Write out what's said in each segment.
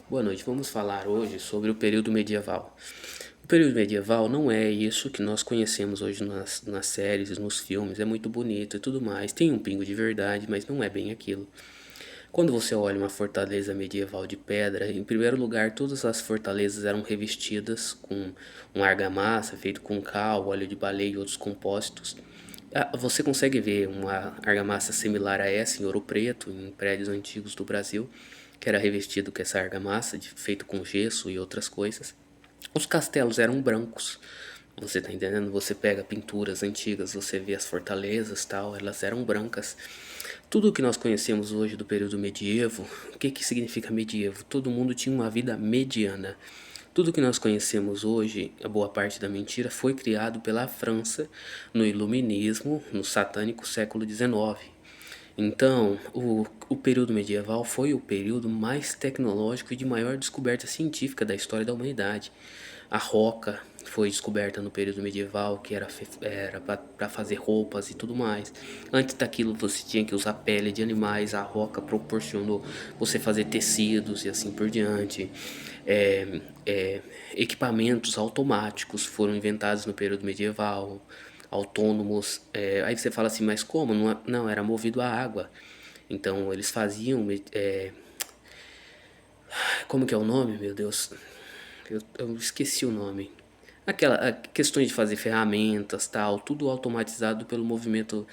Boa noite, vamos falar hoje sobre o período medieval. O período medieval não é isso que nós conhecemos hoje nas séries, nos filmes, é muito bonito e tudo mais, tem um pingo de verdade, mas não é bem aquilo. Quando você olha uma fortaleza medieval de pedra, em primeiro lugar, todas as fortalezas eram revestidas com um argamassa feito com cal, óleo de baleia e outros compósitos. Você consegue ver uma argamassa similar a essa em Ouro Preto, em prédios antigos do Brasil, que era revestido com essa argamassa, feito com gesso e outras coisas. Os castelos eram brancos. Você tá entendendo? Você pega pinturas antigas, você vê as fortalezas tal, elas eram brancas. Tudo o que nós conhecemos hoje do período medievo, o que significa medievo? Todo mundo tinha uma vida mediana. Tudo que nós conhecemos hoje, a boa parte da mentira, foi criado pela França no Iluminismo, no satânico século XIX. Então, o período medieval foi o período mais tecnológico e de maior descoberta científica da história da humanidade. A roca foi descoberta no período medieval, que era para fazer roupas e tudo mais. Antes daquilo, você tinha que usar pele de animais, a roca proporcionou você fazer tecidos e assim por diante. É, é, Equipamentos automáticos foram inventados no período medieval, autônomos. Aí você fala assim, mas como? Não, não, era movido a água. Então eles faziam. Como que é o nome, meu Deus? Eu esqueci o nome. Questões de fazer ferramentas, tal, tudo automatizado pelo movimento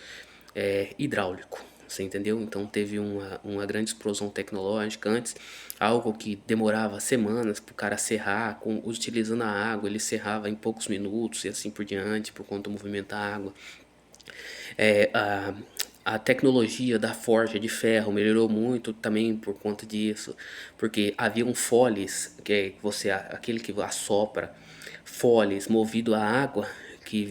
hidráulico. Você entendeu? Então teve uma grande explosão tecnológica antes, algo que demorava semanas para o cara serrar, utilizando a água, ele serrava em poucos minutos e assim por diante, por conta do movimento da água. É, a, a tecnologia da forja de ferro melhorou muito também por conta disso, porque havia um foles, que é aquele que assopra, foles movido a água, que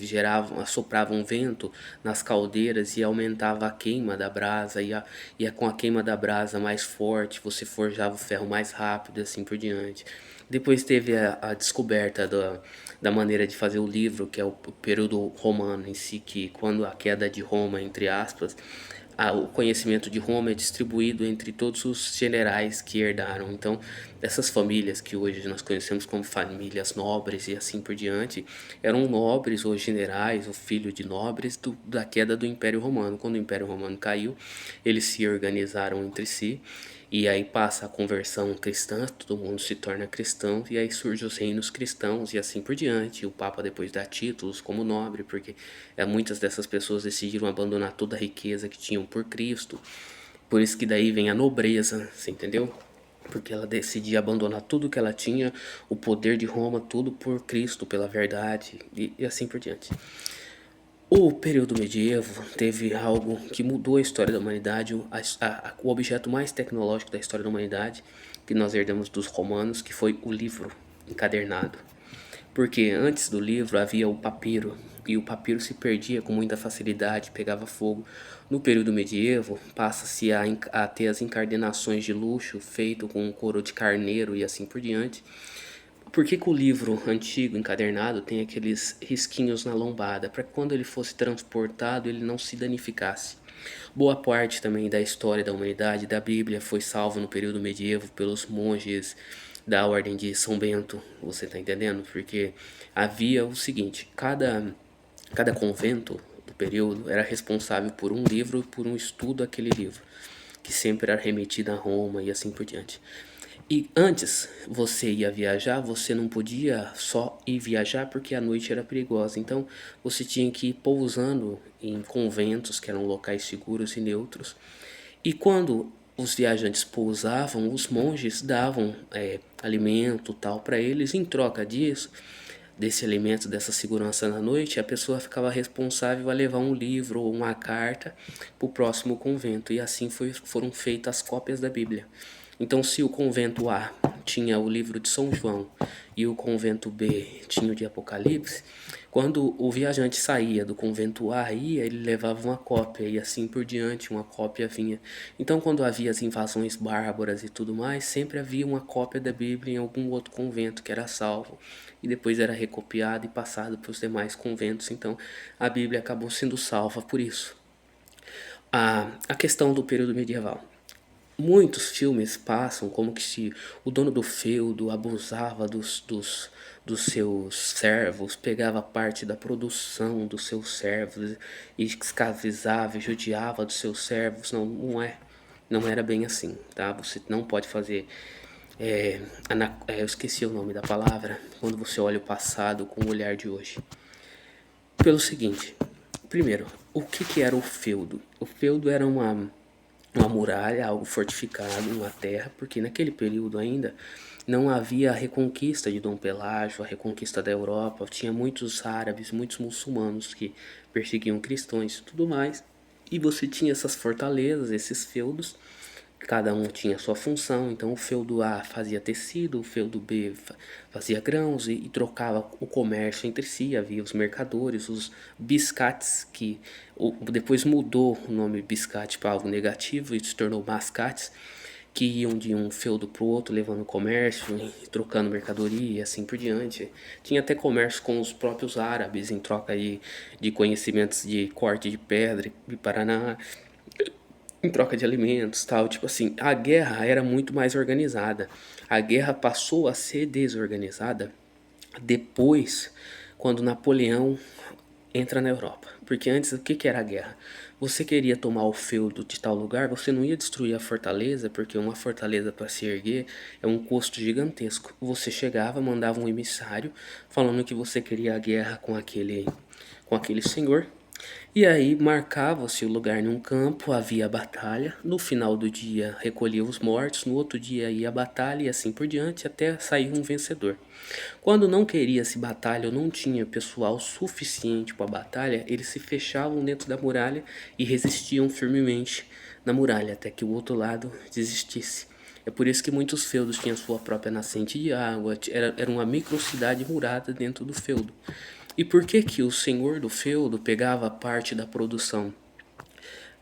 assoprava um vento nas caldeiras e aumentava a queima da brasa, e com a queima da brasa mais forte, você forjava o ferro mais rápido e assim por diante. Depois teve a descoberta da maneira de fazer o livro, que é o período romano em si, que quando a queda de Roma, entre aspas, o conhecimento de Roma é distribuído entre todos os generais que herdaram. Então, essas famílias que hoje nós conhecemos como famílias nobres e assim por diante, eram nobres ou generais ou filhos de nobres da queda do Império Romano. Quando o Império Romano caiu, eles se organizaram entre si e aí passa a conversão cristã, todo mundo se torna cristão, e aí surgem os reinos cristãos e assim por diante. O Papa depois dá títulos como nobre, porque muitas dessas pessoas decidiram abandonar toda a riqueza que tinham por Cristo. Por isso que daí vem a nobreza, você entendeu? Porque ela decidia abandonar tudo que ela tinha, o poder de Roma, tudo por Cristo, pela verdade, e assim por diante. O período medievo teve algo que mudou a história da humanidade, o objeto mais tecnológico da história da humanidade, que nós herdamos dos romanos, que foi o livro encadernado. Porque antes do livro havia o papiro, e o papiro se perdia com muita facilidade, pegava fogo. No período medievo, passa-se a ter as encadernações de luxo, feito com couro de carneiro e assim por diante. Por que o livro antigo, encadernado, tem aqueles risquinhos na lombada? Para que quando ele fosse transportado, ele não se danificasse. Boa parte também da história da humanidade, da Bíblia, foi salva no período medievo pelos monges da Ordem de São Bento. Você está entendendo? Porque havia o seguinte: cada convento do período era responsável por um livro e por um estudo daquele livro, que sempre era remetido a Roma e assim por diante. E antes você ia viajar, você não podia só ir viajar porque a noite era perigosa. Então você tinha que ir pousando em conventos, que eram locais seguros e neutros. E quando os viajantes pousavam, os monges davam alimento tal para eles. Em troca disso, desse alimento, dessa segurança na noite, a pessoa ficava responsável a levar um livro ou uma carta para o próximo convento. E assim foram feitas as cópias da Bíblia. Então, se o convento A tinha o livro de São João e o convento B tinha o de Apocalipse, quando o viajante saía do convento A, ele levava uma cópia e assim por diante, uma cópia vinha. Então, quando havia as invasões bárbaras e tudo mais, sempre havia uma cópia da Bíblia em algum outro convento que era salvo e depois era recopiado e passado para os demais conventos. Então, a Bíblia acabou sendo salva por isso. A questão do período medieval. Muitos filmes passam como que se o dono do feudo abusava dos seus servos, pegava parte da produção dos seus servos e escravizava e judiava dos seus servos. Não, não é. Não era bem assim, tá? Você não pode fazer. Eu esqueci o nome da palavra. Quando você olha o passado com o olhar de hoje. Pelo seguinte: primeiro, o que, que era o feudo? O feudo era uma muralha, algo fortificado, uma terra, porque naquele período ainda não havia a reconquista de Dom Pelágio, a reconquista da Europa, tinha muitos árabes, muitos muçulmanos que perseguiam cristãos e tudo mais, e você tinha essas fortalezas, esses feudos, cada um tinha sua função, então o feudo A fazia tecido, o feudo B fazia grãos e trocava o comércio entre si, havia os mercadores, os biscates, que depois mudou o nome biscate para algo negativo e se tornou mascates, que iam de um feudo para o outro, levando comércio, trocando mercadoria e assim por diante. Tinha até comércio com os próprios árabes em troca de conhecimentos de corte de pedra e Paraná, em troca de alimentos, tal. Tipo assim, a guerra era muito mais organizada. A guerra passou a ser desorganizada depois, quando Napoleão entra na Europa. Porque antes, o que que era a guerra? Você queria tomar o feudo de tal lugar, você não ia destruir a fortaleza, porque uma fortaleza para se erguer é um custo gigantesco. Você chegava, mandava um emissário falando que você queria a guerra com aquele senhor, e aí marcava-se o lugar num campo, havia a batalha, no final do dia recolhia os mortos, no outro dia ia a batalha e assim por diante até sair um vencedor. Quando não queria-se batalha ou não tinha pessoal suficiente para a batalha, eles se fechavam dentro da muralha e resistiam firmemente na muralha até que o outro lado desistisse. É por isso que muitos feudos tinham sua própria nascente de água, era uma microcidade murada dentro do feudo. E por que que o senhor do feudo pegava parte da produção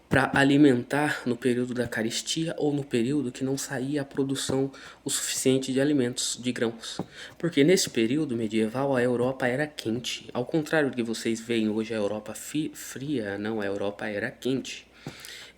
para alimentar no período da carestia ou no período que não saía a produção o suficiente de alimentos, de grãos? Porque nesse período medieval a Europa era quente. Ao contrário do que vocês veem hoje a Europa fria, não, a Europa era quente.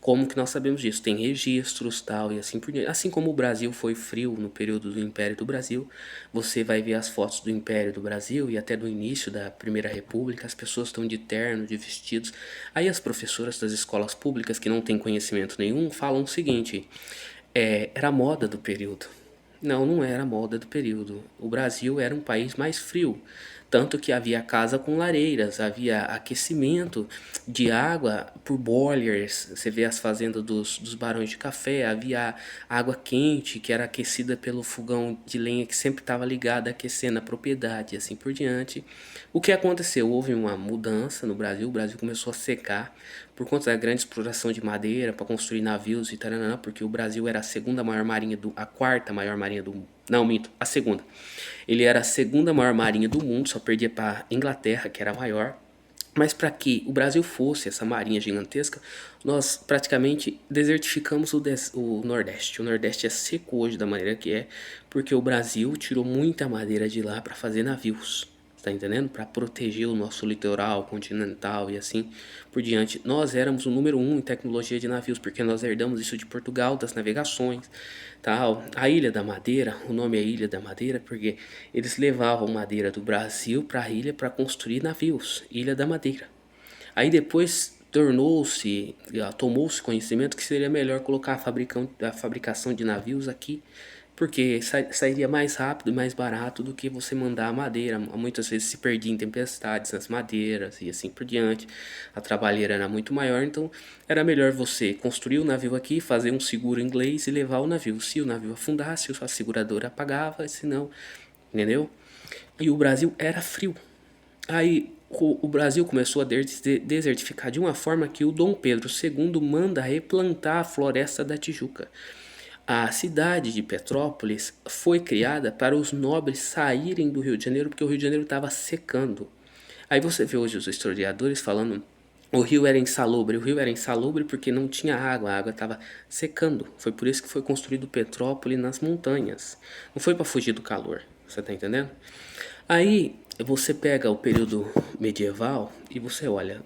Como que nós sabemos disso? Tem registros, tal, e assim por diante. Assim como o Brasil foi frio no período do Império do Brasil, você vai ver as fotos do Império do Brasil e até do início da Primeira República, as pessoas estão de terno, de vestidos. Aí as professoras das escolas públicas que não têm conhecimento nenhum falam o seguinte: era a moda do período. Não, não era a moda do período. O Brasil era um país mais frio, tanto que havia casa com lareiras, havia aquecimento de água por boilers. Você vê as fazendas dos barões de café, havia água quente que era aquecida pelo fogão de lenha que sempre estava ligado aquecendo a propriedade e assim por diante. O que aconteceu? Houve uma mudança no Brasil, o Brasil começou a secar por conta da grande exploração de madeira para construir navios e taranã, porque o Brasil era a segunda maior marinha a quarta maior marinha do, não, minto, a segunda. Ele era a segunda maior marinha do mundo, só perdia para Inglaterra, que era a maior. Mas para que o Brasil fosse essa marinha gigantesca, nós praticamente desertificamos o Nordeste. O Nordeste é seco hoje da maneira que é, porque o Brasil tirou muita madeira de lá para fazer navios. Tá entendendo? Para proteger o nosso litoral continental e assim por diante. Nós éramos o número um em tecnologia de navios, porque nós herdamos isso de Portugal, das navegações, tal. A Ilha da Madeira, o nome é Ilha da Madeira, porque eles levavam madeira do Brasil para a ilha para construir navios, Ilha da Madeira. Aí depois tomou-se conhecimento que seria melhor colocar a fabricação de navios aqui, porque sairia mais rápido e mais barato do que você mandar a madeira. Muitas vezes se perdia em tempestades nas madeiras e assim por diante. A trabalheira era muito maior, então era melhor você construir o navio aqui, fazer um seguro inglês e levar o navio. Se o navio afundasse, a seguradora pagava, se não, entendeu? E o Brasil era frio. Aí o Brasil começou a desertificar de uma forma que o Dom Pedro II manda replantar a floresta da Tijuca. A cidade de Petrópolis foi criada para os nobres saírem do Rio de Janeiro, porque o Rio de Janeiro estava secando. Aí você vê hoje os historiadores falando o rio era insalubre. O rio era insalubre porque não tinha água, a água estava secando. Foi por isso que foi construído Petrópolis nas montanhas. Não foi para fugir do calor, você está entendendo? Aí você pega o período medieval e você olha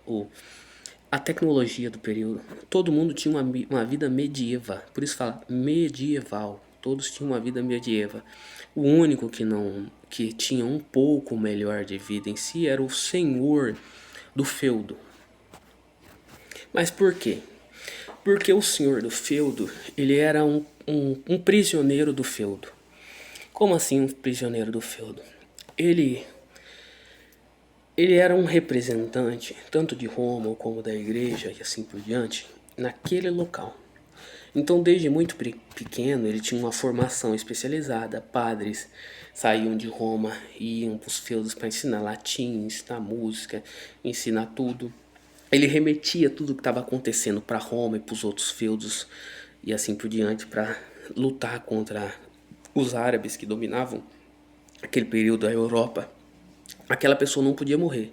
a tecnologia do período. Todo mundo tinha uma vida medieval, por isso fala medieval. Todos tinham uma vida medieval. O único que não, que tinha um pouco melhor de vida em si era o senhor do feudo. Mas por quê? Porque o senhor do feudo, ele era um prisioneiro do feudo. Como assim um prisioneiro do feudo? Ele era um representante, tanto de Roma como da igreja e assim por diante, naquele local. Então, desde muito pequeno, ele tinha uma formação especializada. Padres saíam de Roma e iam para os feudos para ensinar latim, ensinar música, ensinar tudo. Ele remetia tudo que estava acontecendo para Roma e para os outros feudos e assim por diante para lutar contra os árabes que dominavam aquele período a Europa. Aquela pessoa não podia morrer.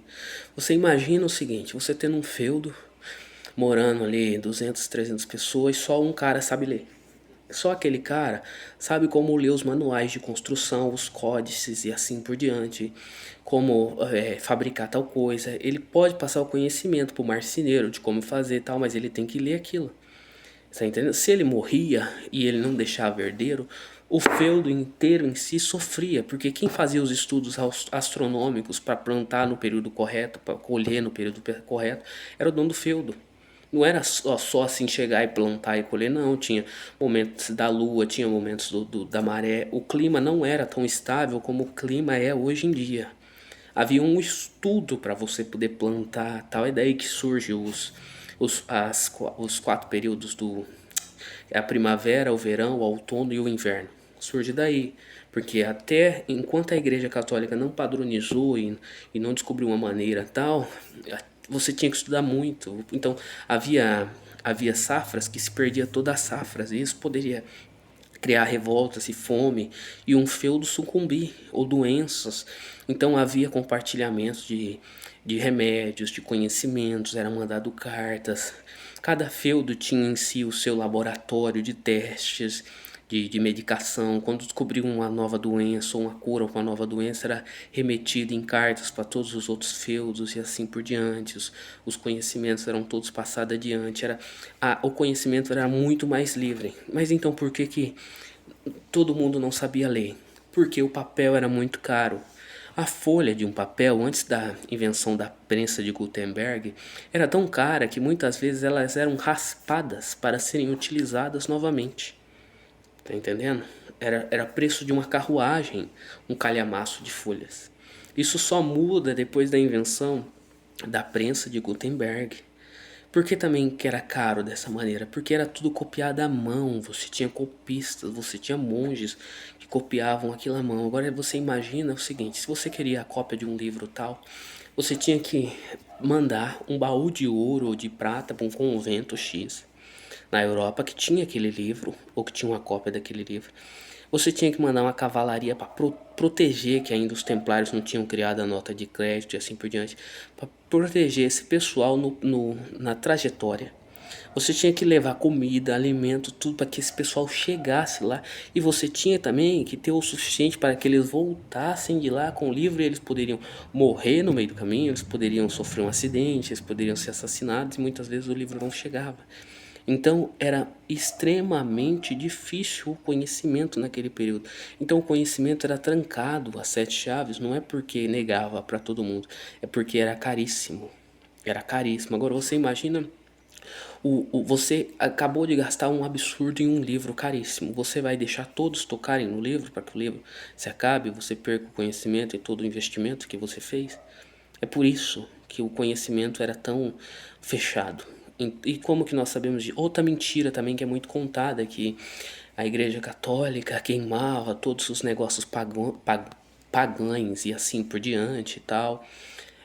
Você imagina o seguinte, você tendo um feudo, morando ali 200, 300 pessoas, só um cara sabe ler. Só aquele cara sabe como ler os manuais de construção, os códices e assim por diante, como fabricar tal coisa. Ele pode passar o conhecimento para o marceneiro de como fazer tal, mas ele tem que ler aquilo. Tá entendendo? Se ele morria e ele não deixava herdeiro, o feudo inteiro em si sofria, porque quem fazia os estudos astronômicos para plantar no período correto, para colher no período correto, era o dono do feudo. Não era só assim chegar e plantar e colher, não. Tinha momentos da lua, tinha momentos da maré. O clima não era tão estável como o clima é hoje em dia. Havia um estudo para você poder plantar, tal. É daí que surge os 4 períodos a primavera, o verão, o outono e o inverno. Surge daí, porque até enquanto a Igreja Católica não padronizou e não descobriu uma maneira tal, você tinha que estudar muito. Então havia safras que se perdia todas as safras, e isso poderia criar revoltas e fome e um feudo sucumbir ou doenças. Então havia compartilhamento de remédios, de conhecimentos, era mandado cartas. Cada feudo tinha em si o seu laboratório de testes, de medicação. Quando descobriam uma nova doença ou uma cura para uma nova doença, era remetido em cartas para todos os outros feudos e assim por diante. Os conhecimentos eram todos passados adiante. O conhecimento era muito mais livre. Mas então por que todo mundo não sabia ler? Porque o papel era muito caro. A folha de um papel, antes da invenção da prensa de Gutenberg, era tão cara que muitas vezes elas eram raspadas para serem utilizadas novamente. Tá entendendo? Era preço de uma carruagem, um calhamaço de folhas. Isso só muda depois da invenção da prensa de Gutenberg. Por que também que era caro dessa maneira? Porque era tudo copiado à mão. Você tinha copistas, você tinha monges que copiavam aquilo à mão. Agora você imagina o seguinte, se você queria a cópia de um livro tal, você tinha que mandar um baú de ouro ou de prata para um convento X na Europa que tinha aquele livro, ou que tinha uma cópia daquele livro. Você tinha que mandar uma cavalaria para proteger, que ainda os templários não tinham criado a nota de crédito e assim por diante, para proteger esse pessoal na trajetória. Você tinha que levar comida, alimento, tudo para que esse pessoal chegasse lá. E você tinha também que ter o suficiente para que eles voltassem de lá com o livro e eles poderiam morrer no meio do caminho, eles poderiam sofrer um acidente, eles poderiam ser assassinados e muitas vezes o livro não chegava. Então era extremamente difícil o conhecimento naquele período. Então o conhecimento era trancado a 7 chaves, não é porque negava para todo mundo, é porque era caríssimo. Era caríssimo. Agora você imagina, você acabou de gastar um absurdo em um livro caríssimo. Você vai deixar todos tocarem no livro para que o livro se acabe, você perca o conhecimento e todo o investimento que você fez? É por isso que o conhecimento era tão fechado. E como que nós sabemos de outra mentira também que é muito contada, que a Igreja Católica queimava todos os negócios pagães e assim por diante e tal.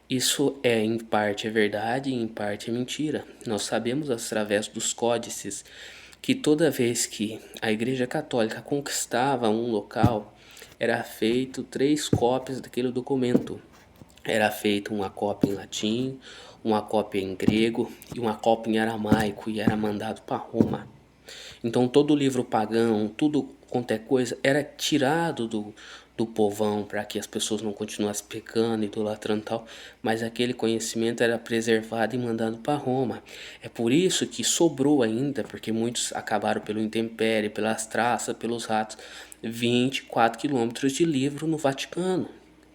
Isso em parte é verdade e em parte é mentira. Nós sabemos através dos códices que toda vez que a Igreja Católica conquistava um local, era feito 3 cópias daquele documento. Era feita uma cópia em latim, uma cópia em grego e uma cópia em aramaico e era mandado para Roma. Então todo livro pagão, tudo quanto é coisa, era tirado do povão para que as pessoas não continuassem pecando, idolatrando e tal, mas aquele conhecimento era preservado e mandado para Roma. É por isso que sobrou ainda, porque muitos acabaram pelo intempério, pelas traças, pelos ratos, 24 quilômetros de livro no Vaticano,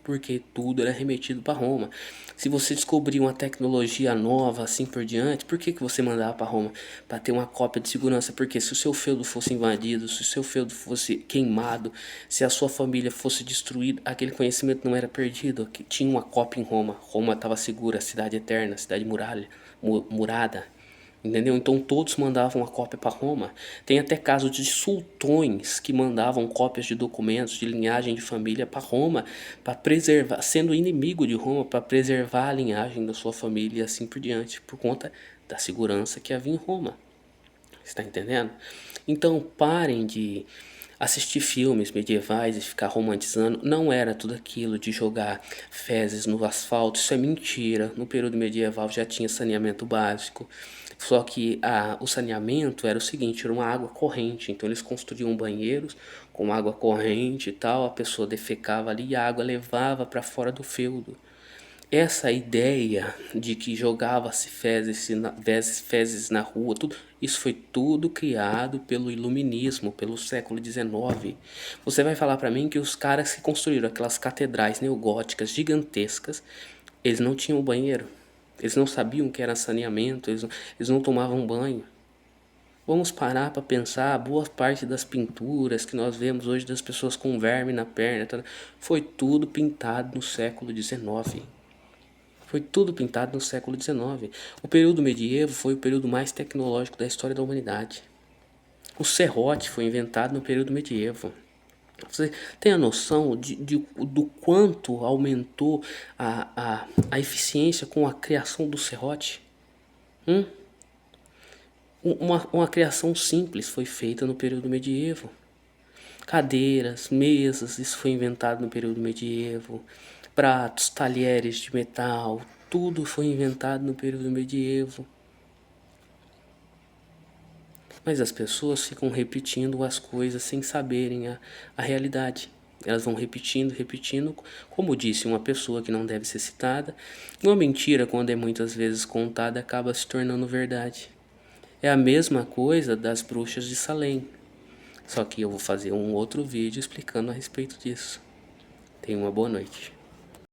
porque tudo era remetido para Roma. Se você descobrir uma tecnologia nova, assim por diante, por que você mandava para Roma? Para ter uma cópia de segurança, porque se o seu feudo fosse invadido, se o seu feudo fosse queimado, se a sua família fosse destruída, aquele conhecimento não era perdido, que tinha uma cópia em Roma. Roma estava segura, cidade eterna, cidade murada. Entendeu? Então todos mandavam uma cópia para Roma. Tem até casos de sultões que mandavam cópias de documentos de linhagem de família para Roma, para preservar, sendo inimigo de Roma, para preservar a linhagem da sua família e assim por diante, por conta da segurança que havia em Roma. Está entendendo? Então parem de assistir filmes medievais e ficar romantizando. Não era tudo aquilo de jogar fezes no asfalto, isso é mentira. No período medieval já tinha saneamento básico. Só que o saneamento era o seguinte, era uma água corrente. Então eles construíam banheiros com água corrente e tal, a pessoa defecava ali e a água levava para fora do feudo. Essa ideia de que jogava-se fezes na rua, tudo, isso foi tudo criado pelo iluminismo, pelo século XIX. Você vai falar para mim que os caras que construíram aquelas catedrais neogóticas gigantescas, eles não tinham banheiro, eles não sabiam o que era saneamento, eles não tomavam banho. Vamos parar para pensar, boa parte das pinturas que nós vemos hoje das pessoas com verme na perna, foi tudo pintado no século XIX. Foi tudo pintado no século XIX. O período medievo foi o período mais tecnológico da história da humanidade. O serrote foi inventado no período medievo. Você tem a noção do quanto aumentou a eficiência com a criação do serrote? Uma criação simples foi feita no período medievo. Cadeiras, mesas, isso foi inventado no período medievo. Pratos, talheres de metal, tudo foi inventado no período medievo. Mas as pessoas ficam repetindo as coisas sem saberem a realidade. Elas vão repetindo, repetindo. Como disse uma pessoa que não deve ser citada, uma mentira, quando é muitas vezes contada, acaba se tornando verdade. É a mesma coisa das bruxas de Salem. Só que eu vou fazer um outro vídeo explicando a respeito disso. Tenha uma boa noite.